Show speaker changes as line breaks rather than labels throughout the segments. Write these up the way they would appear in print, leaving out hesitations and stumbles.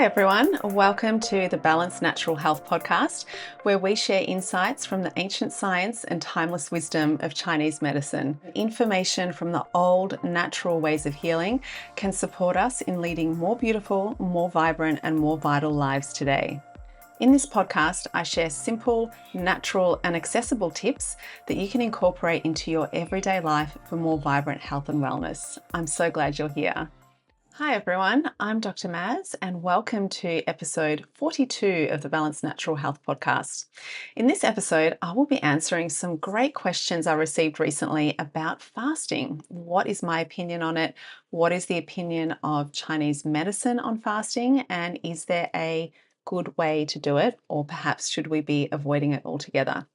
Hi everyone, welcome to the Balanced Natural Health podcast, where we share insights from the ancient science and timeless wisdom of Chinese medicine. Information from the old natural ways of healing can support us in leading more beautiful, more vibrant, and more vital lives today. In this podcast, I share simple, natural, and accessible tips that you can incorporate into your everyday life for more vibrant health and wellness. I'm so glad you're here. Hi everyone, I'm Dr. Maz and welcome to episode 42 of the Balanced Natural Health podcast. In this episode, I will be answering some great questions I received recently about fasting. What is my opinion on it? What is the opinion of Chinese medicine on fasting? And is there a good way to do it? Or perhaps should we be avoiding it altogether?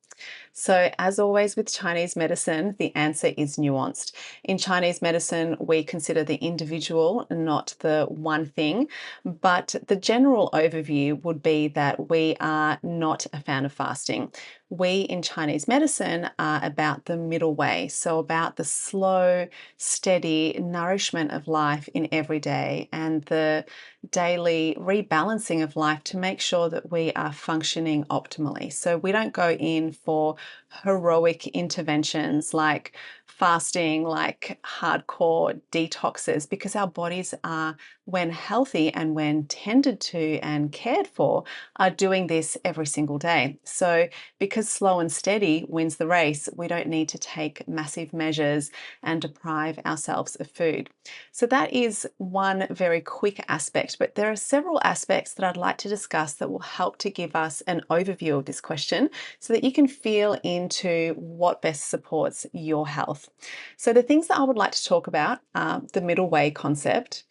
So, as always with Chinese medicine, the answer is nuanced. In Chinese medicine, we consider the individual, not the one thing, but the general overview would be that we are not a fan of fasting. We in Chinese medicine are about the middle way, so about the slow, steady nourishment of life in every day and the daily rebalancing of life to make sure that we are functioning optimally. So we don't go in for heroic interventions like fasting, like hardcore detoxes, because our bodies are, when healthy and when tended to and cared for, are doing this every single day. So because slow and steady wins the race, we don't need to take massive measures and deprive ourselves of food. So that is one very quick aspect, but there are several aspects that I'd like to discuss that will help to give us an overview of this question so that you can feel into what best supports your health. So the things that I would like to talk about are the middle way concept,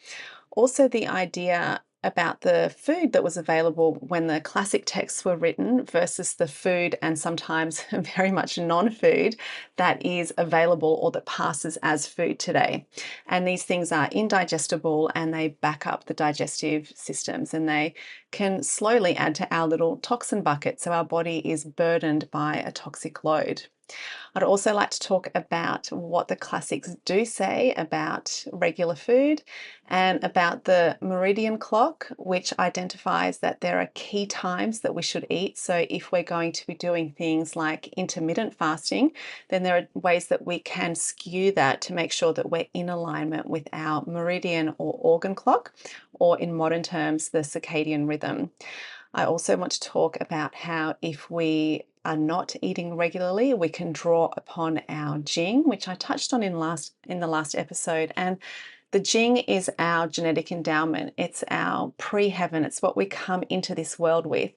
also the idea about the food that was available when the classic texts were written versus the food and sometimes very much non-food that is available or that passes as food today. And these things are indigestible and they back up the digestive systems and they can slowly add to our little toxin bucket, so our body is burdened by a toxic load. I'd also like to talk about what the classics do say about regular food and about the Meridian Clock, which identifies that there are key times that we should eat. So if we're going to be doing things like intermittent fasting, then there are ways that we can skew that to make sure that we're in alignment with our meridian or organ clock, or in modern terms, the circadian rhythm. I also want to talk about how if we are not eating regularly, we can draw upon our Jing, which I touched on in the last episode. And the Jing is our genetic endowment. It's our pre-heaven. It's what we come into this world with.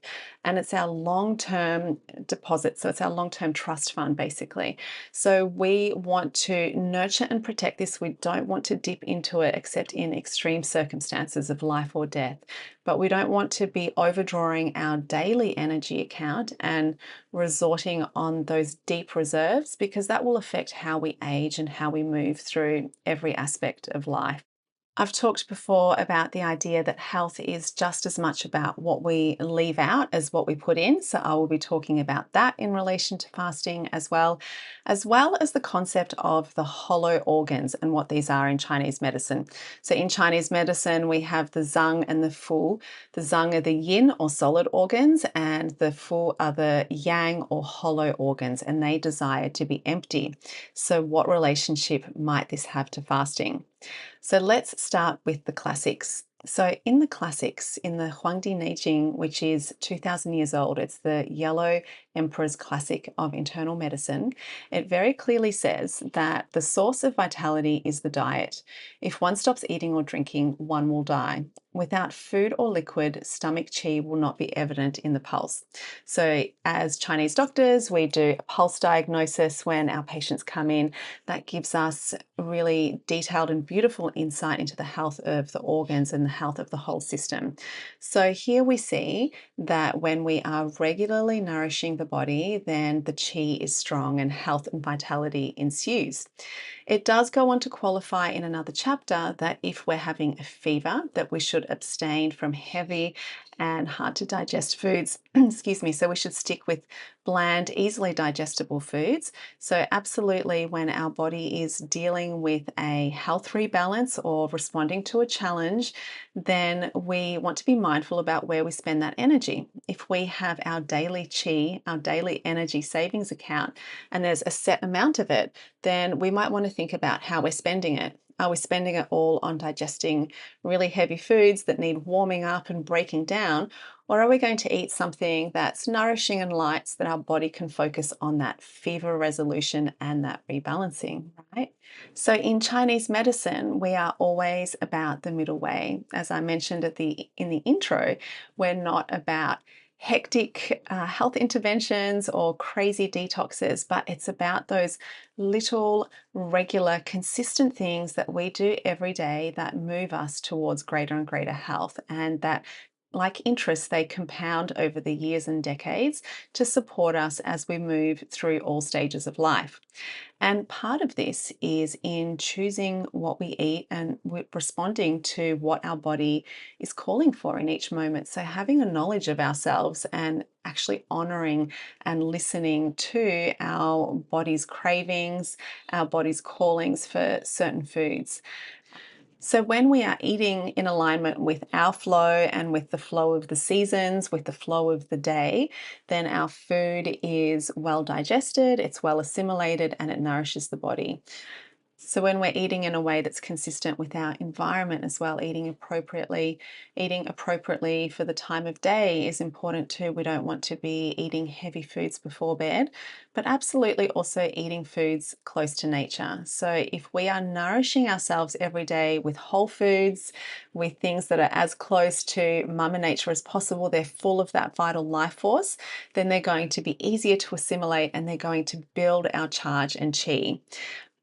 And it's our long-term deposit. So it's our long-term trust fund, basically. So we want to nurture and protect this. We don't want to dip into it except in extreme circumstances of life or death. But we don't want to be overdrawing our daily energy account and resorting on those deep reserves, because that will affect how we age and how we move through every aspect of life. I've talked before about the idea that health is just as much about what we leave out as what we put in. So I will be talking about that in relation to fasting as well as the concept of the hollow organs and what these are in Chinese medicine. So in Chinese medicine, we have the zang and the fu. The zang are the yin or solid organs and the fu are the yang or hollow organs, and they desire to be empty. So what relationship might this have to fasting? So let's start with the classics. So in the classics, in the Huangdi Neijing, which is 2,000 years old, it's the Yellow Emperor's Classic of Internal Medicine, it very clearly says that the source of vitality is the diet. If one stops eating or drinking, one will die. Without food or liquid, stomach qi will not be evident in the pulse. So as Chinese doctors, we do a pulse diagnosis when our patients come in. That gives us really detailed and beautiful insight into the health of the organs and the health of the whole system. So here we see that when we are regularly nourishing the body, then the qi is strong and health and vitality ensues. It does go on to qualify in another chapter that if we're having a fever, that we should should abstain from heavy and hard to digest foods. Excuse me. So we should stick with bland, easily digestible foods. So absolutely, when our body is dealing with a health rebalance or responding to a challenge, then we want to be mindful about where we spend that energy. If we have our daily chi, our daily energy savings account, and there's a set amount of it, then we might want to think about how we're spending it. Are we spending it all on digesting really heavy foods that need warming up and breaking down? Or are we going to eat something that's nourishing and light so that our body can focus on that fever resolution and that rebalancing, right? So in Chinese medicine, we are always about the middle way. As I mentioned in the intro, we're not about hectic health interventions or crazy detoxes, but it's about those little, regular, consistent things that we do every day that move us towards greater and greater health, and that, like interest, they compound over the years and decades to support us as we move through all stages of life. And part of this is in choosing what we eat and responding to what our body is calling for in each moment. So, having a knowledge of ourselves and actually honoring and listening to our body's cravings, our body's callings for certain foods. So, when we are eating in alignment with our flow and with the flow of the seasons, with the flow of the day, then our food is well digested, it's well assimilated, and it nourishes the body. So when we're eating in a way that's consistent with our environment as well, eating appropriately for the time of day is important too. We don't want to be eating heavy foods before bed, but absolutely also eating foods close to nature. So if we are nourishing ourselves every day with whole foods, with things that are as close to Mother Nature as possible, they're full of that vital life force, then they're going to be easier to assimilate and they're going to build our charge and chi.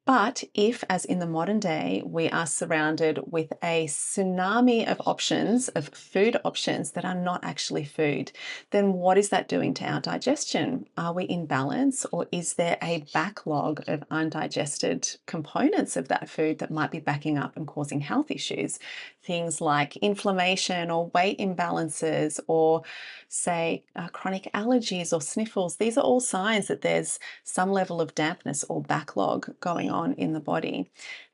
But if, as in the modern day, we are surrounded with a tsunami of options, of food options that are not actually food, then what is that doing to our digestion? Are we in balance, or is there a backlog of undigested components of that food that might be backing up and causing health issues? Things like inflammation or weight imbalances, or say chronic allergies or sniffles. These are all signs that there's some level of dampness or backlog going on in the body.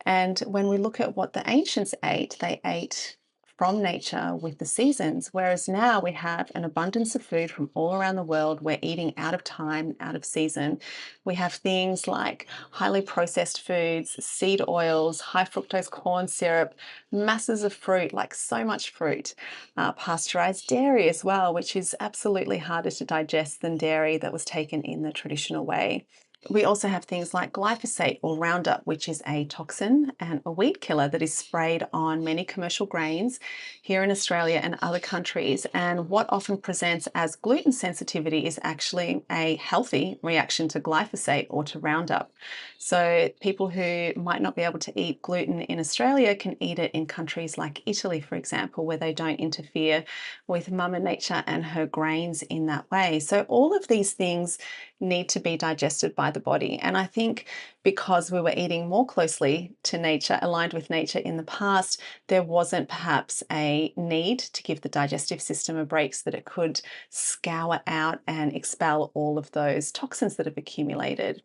And when we look at what the ancients ate, they ate from nature with the seasons, whereas now we have an abundance of food from all around the world. We're eating out of time, out of season. We have things like highly processed foods, seed oils, high fructose corn syrup, masses of fruit, like so much fruit, pasteurized dairy as well, which is absolutely harder to digest than dairy that was taken in the traditional way. We also have things like glyphosate or Roundup, which is a toxin and a weed killer that is sprayed on many commercial grains here in Australia and other countries. And what often presents as gluten sensitivity is actually a healthy reaction to glyphosate or to Roundup. So people who might not be able to eat gluten in Australia can eat it in countries like Italy, for example, where they don't interfere with Mother Nature and her grains in that way. So all of these things need to be digested by the body. And I think because we were eating more closely to nature, aligned with nature in the past, there wasn't perhaps a need to give the digestive system a break so that it could scour out and expel all of those toxins that have accumulated.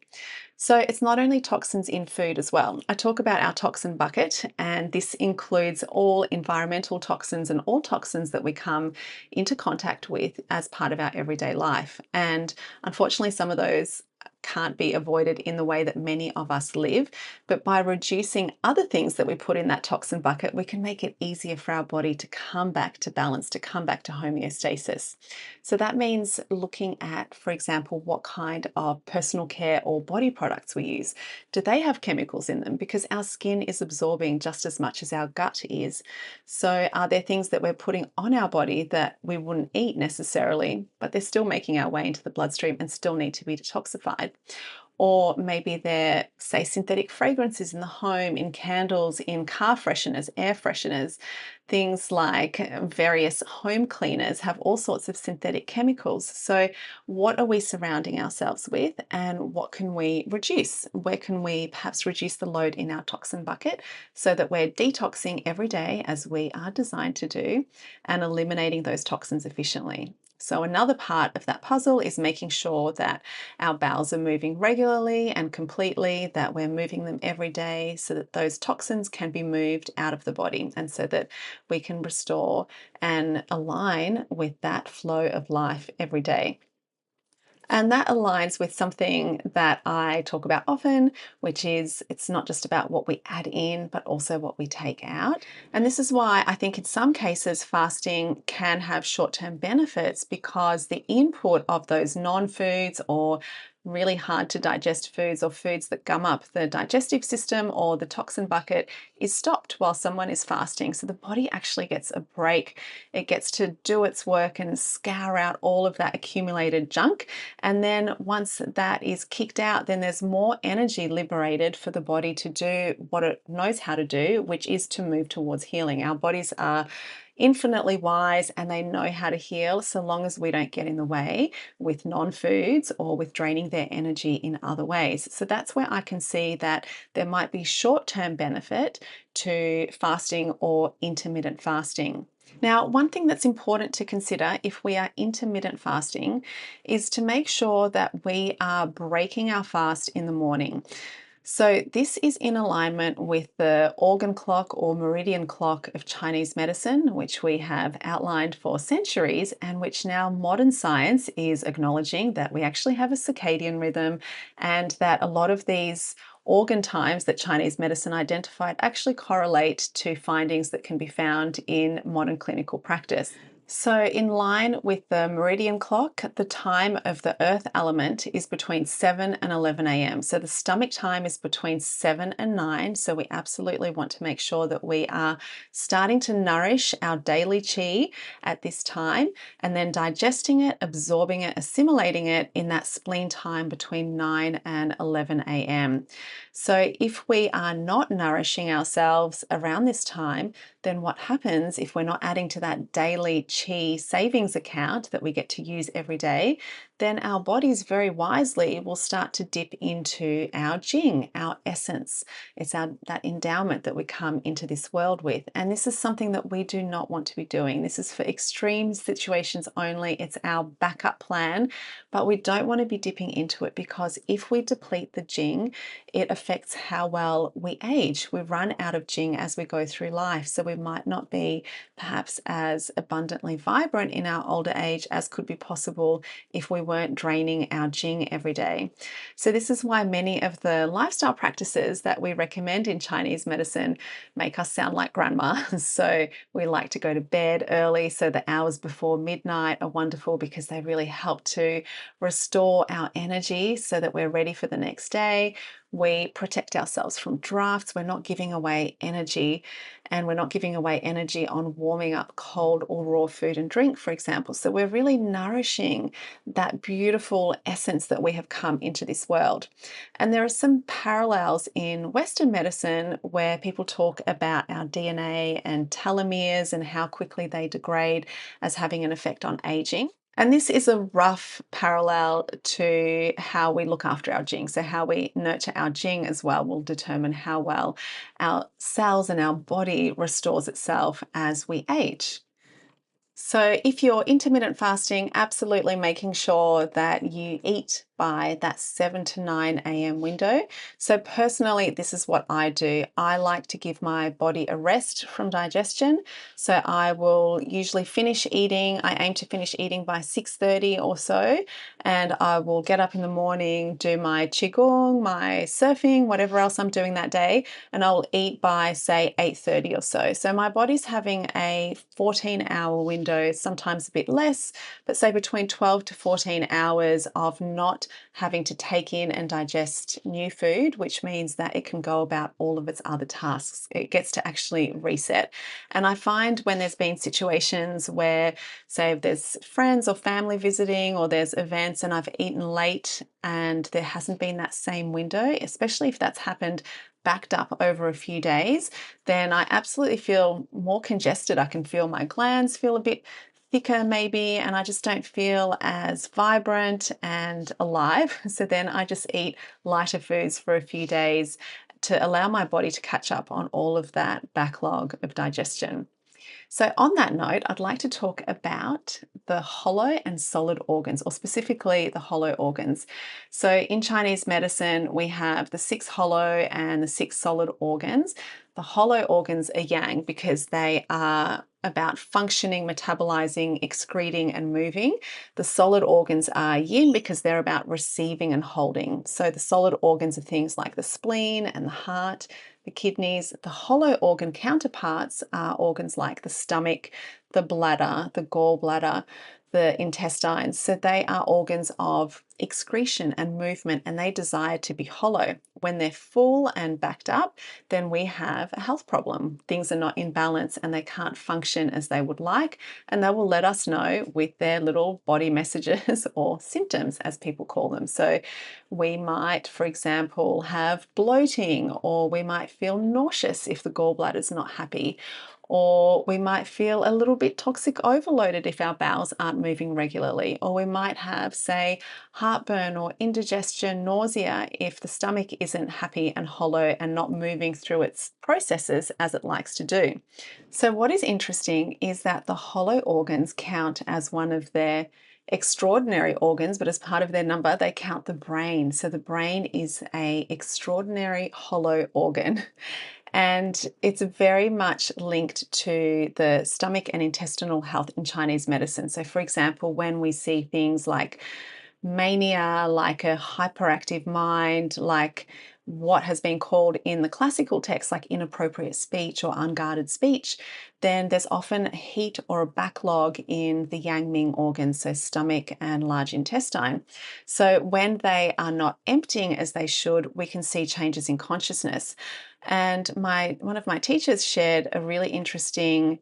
So it's not only toxins in food as well. I talk about our toxin bucket, and this includes all environmental toxins and all toxins that we come into contact with as part of our everyday life. And unfortunately, some of those can't be avoided in the way that many of us live, but by reducing other things that we put in that toxin bucket, we can make it easier for our body to come back to balance, to come back to homeostasis. So that means looking at, for example, what kind of personal care or body products we use. Do they have chemicals in them? Because our skin is absorbing just as much as our gut is. So are there things that we're putting on our body that we wouldn't eat necessarily, but they're still making our way into the bloodstream and still need to be detoxified? or maybe they're, say, synthetic fragrances in the home, in candles, in car fresheners, air fresheners. Things like various home cleaners have all sorts of synthetic chemicals. So what are we surrounding ourselves with, and what can we reduce? Where can we perhaps reduce the load in our toxin bucket so that we're detoxing every day as we are designed to do and eliminating those toxins efficiently? So another part of that puzzle is making sure that our bowels are moving regularly and completely, that we're moving them every day so that those toxins can be moved out of the body and so that we can restore and align with that flow of life every day. And that aligns with something that I talk about often, which is it's not just about what we add in, but also what we take out. And this is why I think in some cases fasting can have short-term benefits, because the input of those non-foods or really hard to digest foods or foods that gum up the digestive system or the toxin bucket is stopped while someone is fasting. So the body actually gets a break. It gets to do its work and scour out all of that accumulated junk. And then once that is kicked out, then there's more energy liberated for the body to do what it knows how to do, which is to move towards healing. Our bodies are infinitely wise and they know how to heal so long as we don't get in the way with non-foods or with draining their energy in other ways. So that's where I can see that there might be short-term benefit to fasting or intermittent fasting. Now, one thing that's important to consider if we are intermittent fasting is to make sure that we are breaking our fast in the morning. So this is in alignment with the organ clock or meridian clock of Chinese medicine, which we have outlined for centuries and which now modern science is acknowledging that we actually have a circadian rhythm, and that a lot of these organ times that Chinese medicine identified actually correlate to findings that can be found in modern clinical practice. So in line with the meridian clock, the time of the earth element is between 7 and 11 a.m. So the stomach time is between 7 and 9. So we absolutely want to make sure that we are starting to nourish our daily qi at this time, and then digesting it, absorbing it, assimilating it in that spleen time between 9 and 11 a.m. So if we are not nourishing ourselves around this time, then what happens if we're not adding to that daily qi savings account that we get to use every day, then our bodies very wisely will start to dip into our jing, our essence. It's that endowment that we come into this world with. And this is something that we do not want to be doing. This is for extreme situations only. It's our backup plan, but we don't want to be dipping into it, because if we deplete the jing, it affects how well we age. We run out of jing as we go through life. So we might not be perhaps as abundantly vibrant in our older age as could be possible if we weren't draining our jing every day. So this is why many of the lifestyle practices that we recommend in Chinese medicine make us sound like grandma. So we like to go to bed early, so the hours before midnight are wonderful because they really help to restore our energy so that we're ready for the next day. We protect ourselves from drafts. We're not giving away energy, and we're not giving away energy on warming up cold or raw food and drink, for example. So we're really nourishing that beautiful essence that we have come into this world. And there are some parallels in Western medicine where people talk about our DNA and telomeres and how quickly they degrade as having an effect on aging. And this is a rough parallel to how we look after our jing. So how we nurture our jing as well will determine how well our cells and our body restores itself as we age. So if you're intermittent fasting, absolutely making sure that you eat by that 7 to 9 a.m. window. So personally, this is what I do. I like to give my body a rest from digestion. So I will usually finish eating. I aim to finish eating by 6:30 or so, and I will get up in the morning, do my qigong, my surfing, whatever else I'm doing that day, and I'll eat by say 8:30 or so. So my body's having a 14-hour window, sometimes a bit less, but say between 12 to 14 hours of not having to take in and digest new food, which means that it can go about all of its other tasks. It gets to actually reset. And I find when there's been situations where, say, if there's friends or family visiting or there's events and I've eaten late and there hasn't been that same window, especially if that's happened backed up over a few days, then I absolutely feel more congested. I can feel my glands feel a bit thicker maybe, and I just don't feel as vibrant and alive. So then I just eat lighter foods for a few days to allow my body to catch up on all of that backlog of digestion. So, on that note, I'd like to talk about the hollow and solid organs, or specifically the hollow organs. So, in Chinese medicine, we have the 6 hollow and the 6 solid organs. The hollow organs are yang because they are about functioning, metabolizing, excreting, and moving. The solid organs are yin because they're about receiving and holding. So, the solid organs are things like the spleen and the heart, the kidneys. The hollow organ counterparts are organs like the stomach, the bladder, the gallbladder, the intestines. So they are organs of excretion and movement, and they desire to be hollow. When they're full and backed up, then we have a health problem. Things are not in balance and they can't function as they would like, and they will let us know with their little body messages or symptoms, as people call them. So we might, for example, have bloating, or we might feel nauseous if the gallbladder is not happy, or we might feel a little bit toxic overloaded if our bowels aren't moving regularly, or we might have, say, heartburn or indigestion, nausea if the stomach isn't happy and hollow and not moving through its processes as it likes to do. So what is interesting is that the hollow organs count as one of their extraordinary organs, but as part of their number, they count the brain. So the brain is an extraordinary hollow organ. And it's very much linked to the stomach and intestinal health in Chinese medicine. So, for example, when we see things like mania, like a hyperactive mind, like what has been called in the classical text like inappropriate speech or unguarded speech, then there's often a heat or a backlog in the yang ming organs, so stomach and large intestine. So when they are not emptying as they should, we can see changes in consciousness. And one of my teachers shared a really interesting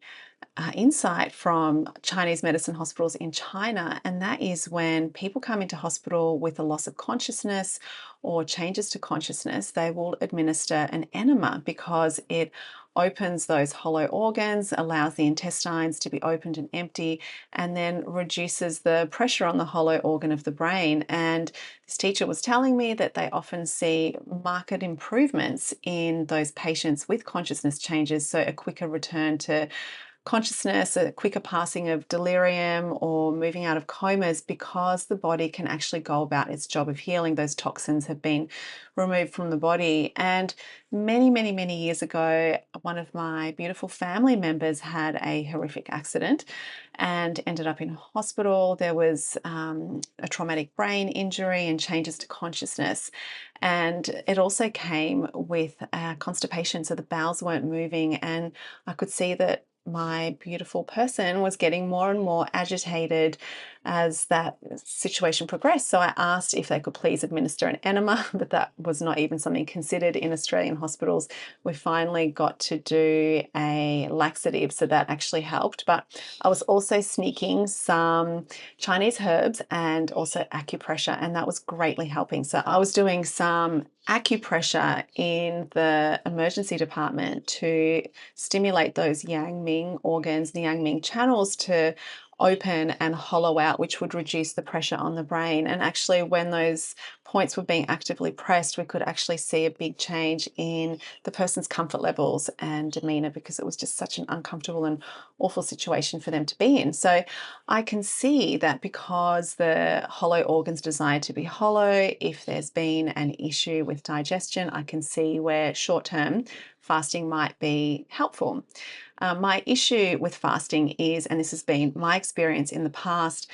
insight from Chinese medicine hospitals in China, and that is when people come into hospital with a loss of consciousness or changes to consciousness, they will administer an enema because it opens those hollow organs, allows the intestines to be opened and empty, and then reduces the pressure on the hollow organ of the brain. And this teacher was telling me that they often see marked improvements in those patients with consciousness changes, so a quicker return to consciousness, a quicker passing of delirium or moving out of comas, because the body can actually go about its job of healing. Those toxins have been removed from the body. And many, many, many years ago, one of my beautiful family members had a horrific accident and ended up in hospital. There was a traumatic brain injury and changes to consciousness. And it also came with constipation, so the bowels weren't moving. And I could see that my beautiful person was getting more and more agitated as that situation progressed. So I asked if they could please administer an enema, but that was not even something considered in Australian hospitals. We finally got to do a laxative, so that actually helped. But I was also sneaking some Chinese herbs and also acupressure, and that was greatly helping. So I was doing some acupressure in the emergency department to stimulate those yang ming organs, the yang ming channels, to open and hollow out, which would reduce the pressure on the brain. And actually, when those points were being actively pressed, we could actually see a big change in the person's comfort levels and demeanor, because it was just such an uncomfortable and awful situation for them to be in. So I can see that because the hollow organs desire to be hollow, if there's been an issue with digestion, I can see where short-term fasting might be helpful. My issue with fasting is, and this has been my experience in the past,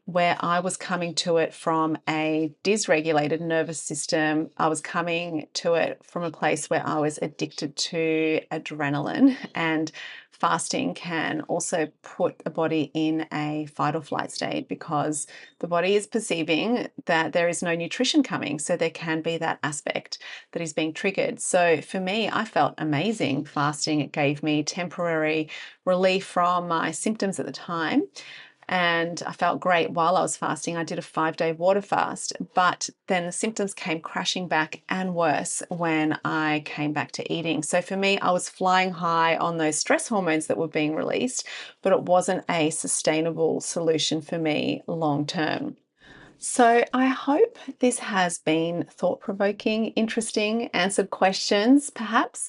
where I was coming to it from a dysregulated nervous system. I was coming to it from a place where I was addicted to adrenaline, and fasting can also put the body in a fight or flight state because the body is perceiving that there is no nutrition coming. So there can be that aspect that is being triggered. So for me, I felt amazing fasting. It gave me temporary relief from my symptoms at the time. And I felt great while I was fasting. I did a 5-day water fast, but then the symptoms came crashing back and worse when I came back to eating. So for me, I was flying high on those stress hormones that were being released, but it wasn't a sustainable solution for me long term. So I hope this has been thought-provoking, interesting, answered questions perhaps.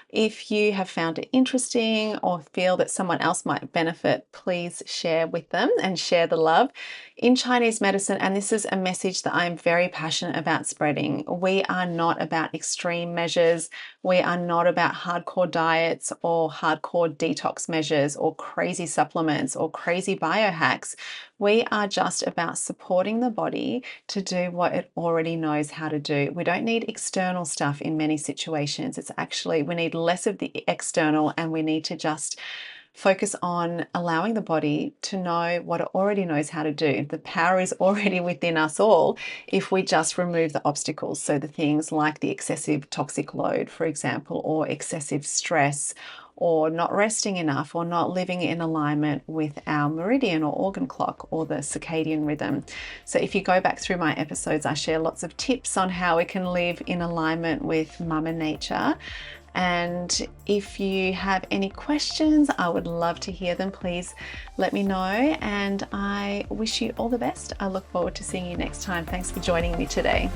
If you have found it interesting or feel that someone else might benefit, please share with them and share the love. In Chinese medicine, and this is a message that I'm very passionate about spreading, we are not about extreme measures. We are not about hardcore diets or hardcore detox measures or crazy supplements or crazy biohacks. We are just about supporting the body to do what it already knows how to do. We don't need external stuff in many situations. It's actually, we need less of the external, and we need to just focus on allowing the body to know what it already knows how to do. The power is already within us all if we just remove the obstacles. So the things like the excessive toxic load, for example, or excessive stress, or not resting enough, or not living in alignment with our meridian or organ clock or the circadian rhythm. So if you go back through my episodes, I share lots of tips on how we can live in alignment with Mama Nature. And if you have any questions, I would love to hear them. Please let me know, and I wish you all the best. I look forward to seeing you next time. Thanks for joining me today.